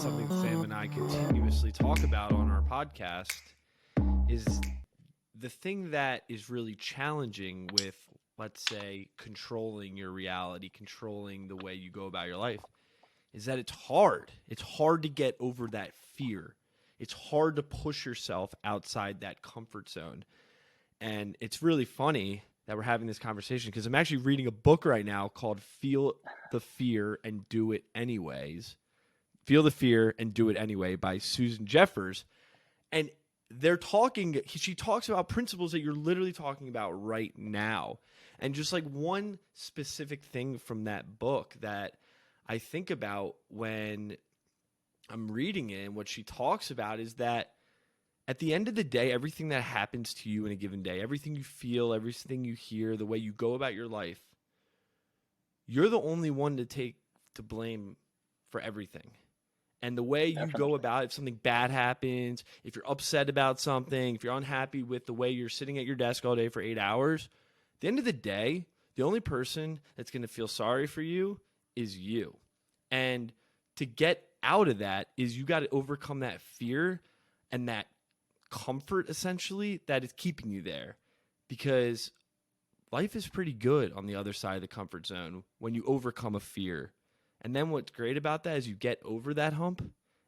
something Sam and I continuously talk about on our podcast, is the thing that is really challenging with, let's say, controlling your reality, controlling the way you go about your life, is that it's hard. It's hard to get over that fear. It's hard to push yourself outside that comfort zone. And it's really funny that we're having this conversation because I'm actually reading a book right now called Feel the Fear and Do It Anyways. Feel the Fear and Do It Anyway by Susan Jeffers. And she talks about principles that you're literally talking about right now. And just like one specific thing from that book that I think about when I'm reading it and what she talks about is that at the end of the day, everything that happens to you in a given day, everything you feel, everything you hear, the way you go about your life, you're the only one to blame for everything. And the way you go about it, if something bad happens, if you're upset about something, if you're unhappy with the way you're sitting at your desk all day for 8 hours, at the end of the day, the only person that's going to feel sorry for you is you. And to get out of that is you got to overcome that fear and that comfort, essentially, that is keeping you there. Because life is pretty good on the other side of the comfort zone when you overcome a fear. And then what's great about that is you get over that hump,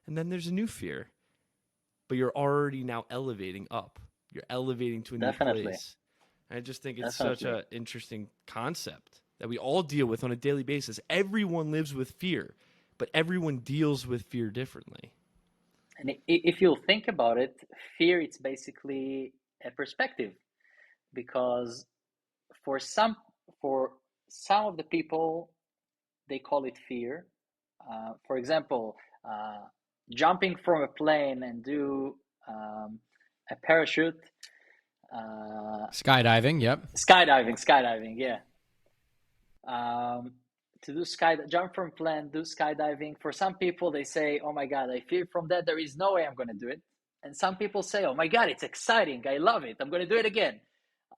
and then there's a new fear. But you're already now elevating up. You're elevating to a new place. And I just think it's such an interesting concept that we all deal with on a daily basis. Everyone lives with fear, but everyone deals with fear differently. And if you think about it, fear, it's basically a perspective. Because for some of the people, they call it fear. For example, jumping from a plane and do a parachute. Skydiving, yep. Skydiving, yeah. To do jump from plane, do skydiving. For some people, they say, "Oh my God, I fear from that. There is no way I'm going to do it." And some people say, "Oh my God, it's exciting. I love it. I'm going to do it again."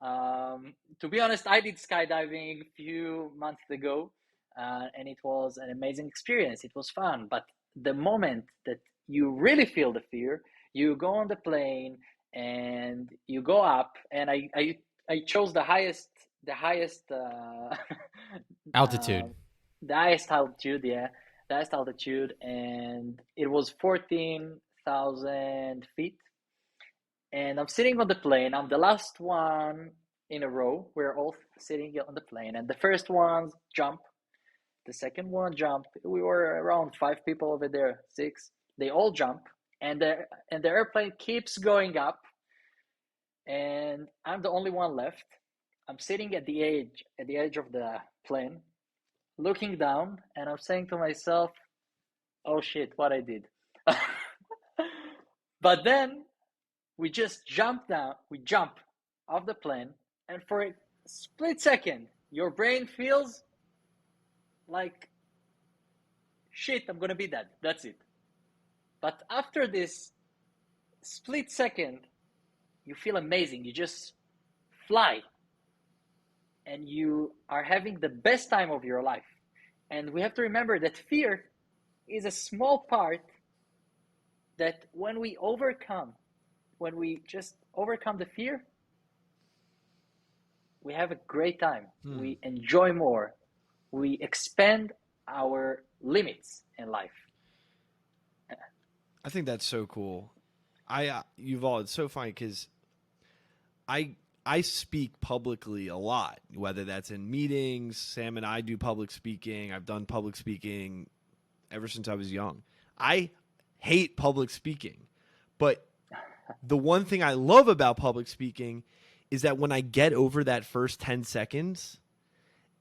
To be honest, I did skydiving a few months ago, and it was an amazing experience. It was fun. But the moment that you really feel the fear, you go on the plane and you go up. And I chose the highest altitude. The highest altitude, yeah, the highest altitude, and it was 14,000 feet. And I'm sitting on the plane. I'm the last one in a row. We're all sitting on the plane. And the first one jump. The second one jumped. We were around 5 people over there, 6. They all jump. And the airplane keeps going up. And I'm the only one left. I'm sitting at the edge of the plane, looking down. And I'm saying to myself, "Oh shit, what I did." But then we just jump off the plane, and for a split second, your brain feels like, shit, I'm gonna be dead. That's it. But after this split second, you feel amazing. You just fly, and you are having the best time of your life. And we have to remember that fear is a small part that when we just overcome the fear, we have a great time. We enjoy more. We expand our limits in life. I think that's so cool. Yuval, it's so funny because I speak publicly a lot, whether that's in meetings. Sam and I do public speaking. I've done public speaking ever since I was young. I hate public speaking, but the one thing I love about public speaking is that when I get over that first 10 seconds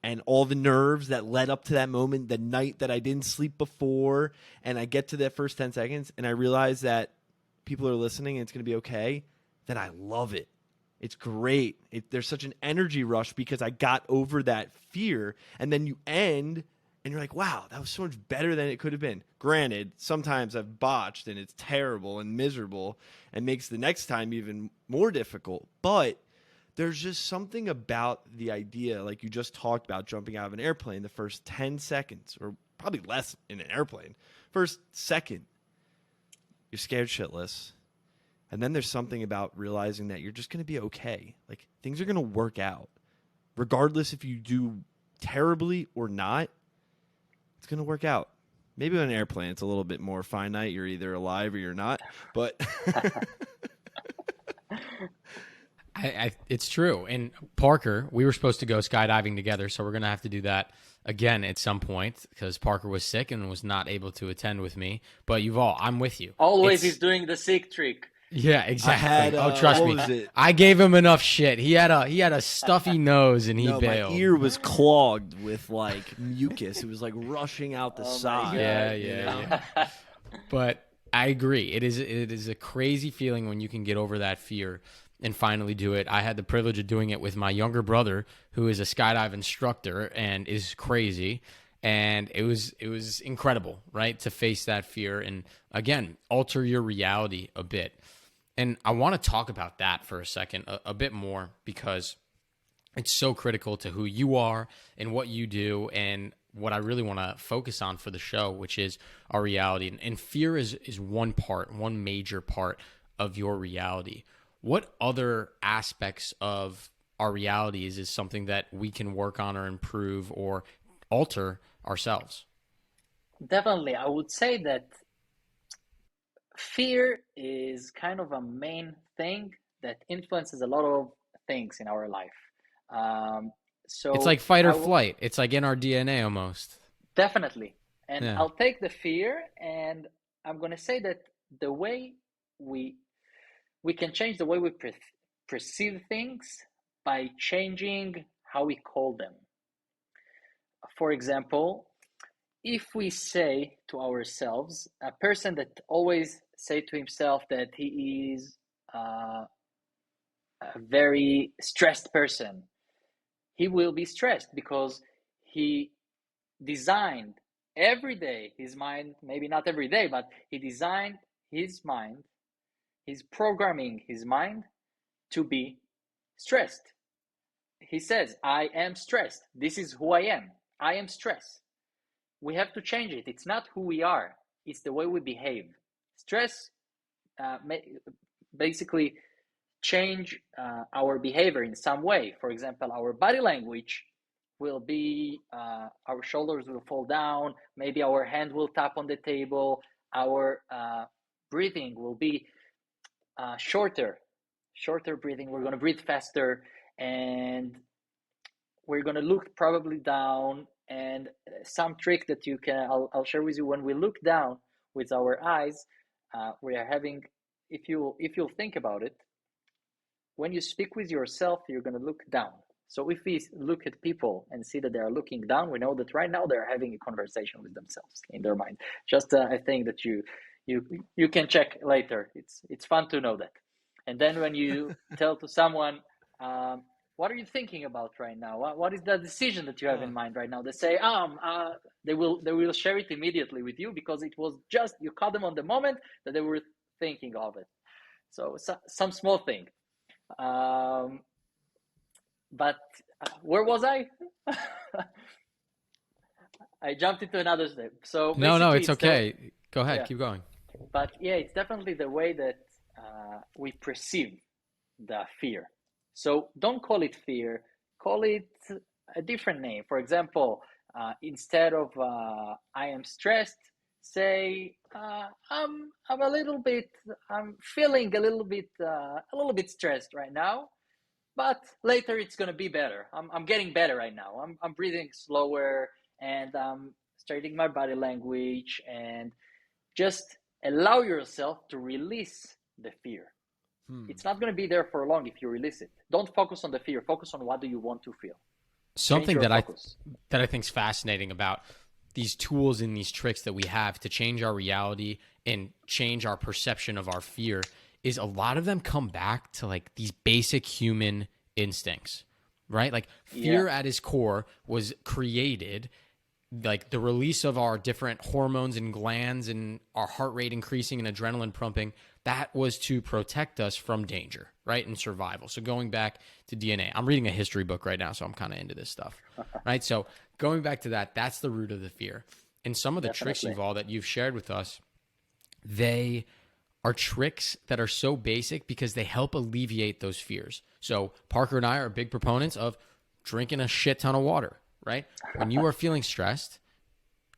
and all the nerves that led up to that moment, the night that I didn't sleep before, and I get to that first 10 seconds and I realize that people are listening and it's going to be okay, then I love it. It's great. There's such an energy rush because I got over that fear, and then you end and you're like, wow, that was so much better than it could have been. Granted, sometimes I've botched and it's terrible and miserable and makes the next time even more difficult. But there's just something about the idea, like you just talked about, jumping out of an airplane, the first 10 seconds, or probably less in an airplane, first second, you're scared shitless. And then there's something about realizing that you're just going to be okay. Like, things are going to work out. Regardless if you do terribly or not, it's going to work out. Maybe on an airplane, it's a little bit more finite. You're either alive or you're not. But it's true. And Parker, we were supposed to go skydiving together, so we're going to have to do that again at some point because Parker was sick and was not able to attend with me. But Yuval, I'm with you. Always he's doing the sick trick. Yeah, exactly. Trust what me. was it? I gave him enough shit. He had a stuffy nose and he bailed. My ear was clogged with like mucus. It was like rushing out the side. Yeah. But I agree. It is a crazy feeling when you can get over that fear and finally do it. I had the privilege of doing it with my younger brother, who is a skydive instructor and is crazy. And it was incredible, right? To face that fear and again, alter your reality a bit. And I want to talk about that for a second, a bit more, because it's so critical to who you are and what you do and what I really want to focus on for the show, which is our reality. And fear is one major part of your reality. What other aspects of our realities is something that we can work on or improve or alter ourselves? Definitely. I would say that fear is kind of a main thing that influences a lot of things in our life. So it's like fight or flight. It's like in our DNA almost. Definitely. And Yeah. I'll take the fear and I'm going to say that the way we can change the way we perceive things by changing how we call them. For example, if we say to ourselves, a person that always say to himself that he is a very stressed person, he will be stressed because he designed every day his mind, maybe not every day, but he designed his mind, he's programming his mind to be stressed. He says, I am stressed. This is who I am. I am stressed. We have to change it. It's not who we are. It's the way we behave. Stress basically change our behavior in some way. For example, our body language will be, our shoulders will fall down. Maybe our hand will tap on the table. Our breathing will be shorter breathing. We're going to breathe faster and we're going to look probably down. And some trick that you can, I'll share with you. When we look down with our eyes, we are having, if you'll think about it, when you speak with yourself, you're going to look down. So if we look at people and see that they are looking down, we know that right now they're having a conversation with themselves in their mind. Just a thing that you can check later. It's fun to know that. And then when you tell to someone, what are you thinking about right now? What is the decision that you have in mind right now? They say, they will share it immediately with you because it was just, you caught them on the moment that they were thinking of it. So some small thing. But where was I? I jumped into another step. So no, it's okay. Go ahead, keep going. But yeah, it's definitely the way that we perceive the fear. So don't call it fear, call it a different name. For example, instead of I am stressed, say I'm feeling a little bit stressed right now, but later it's gonna be better. I'm getting better right now. I'm breathing slower and I'm straightening my body language and just allow yourself to release the fear. It's not going to be there for long if you release it. Don't focus on the fear. Focus on what do you want to feel. Something that I think is fascinating about these tools and these tricks that we have to change our reality and change our perception of our fear is a lot of them come back to like these basic human instincts, right? Like fear at its core was created, like the release of our different hormones and glands and our heart rate increasing and adrenaline pumping, that was to protect us from danger, right? And survival. So going back to DNA, I'm reading a history book right now, so I'm kind of into this stuff, right? So going back to that, that's the root of the fear. And some of the tricks, Yuval, that you've shared with us, they are tricks that are so basic because they help alleviate those fears. So Parker and I are big proponents of drinking a shit ton of water, right? When you are feeling stressed,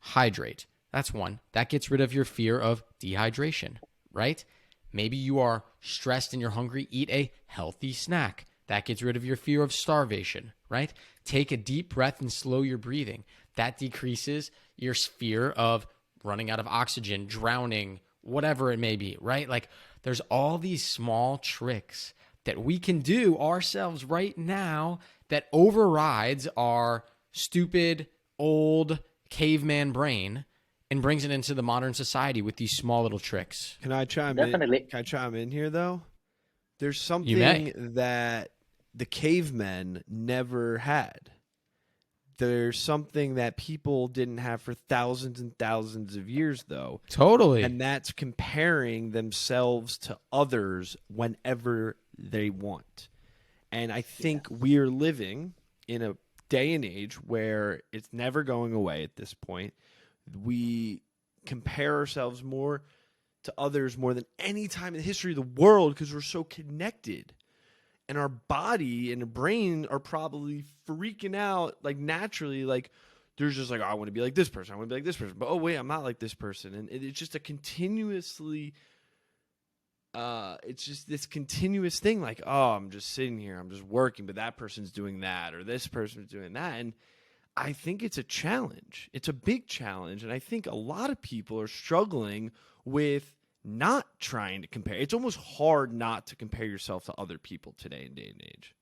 hydrate. That's one. That gets rid of your fear of dehydration, right? Maybe you are stressed and you're hungry, eat a healthy snack. That gets rid of your fear of starvation, right? Take a deep breath and slow your breathing. That decreases your fear of running out of oxygen, drowning, whatever it may be, right? Like there's all these small tricks that we can do ourselves right now that overrides our stupid old caveman brain and brings it into the modern society with these small little tricks. Can I chime in? Definitely. Can I chime in here though? There's You may. something that the cavemen never had. There's something that people didn't have for thousands and thousands of years, though. Totally. And that's comparing themselves to others whenever they want. And I think we're living in a day and age where it's never going away at this point. We compare ourselves more to others more than any time in the history of the world because we're so connected. And our body and brain are probably freaking out, like naturally, like there's just like, oh, I want to be like this person. I want to be like this person. But oh, wait, I'm not like this person. And it's just a continuously, it's just this continuous thing like, oh, I'm just sitting here. I'm just working, but that person's doing that or this person's doing that. And I think it's a challenge. It's a big challenge. And I think a lot of people are struggling with not trying to compare. It's almost hard not to compare yourself to other people today in day and age.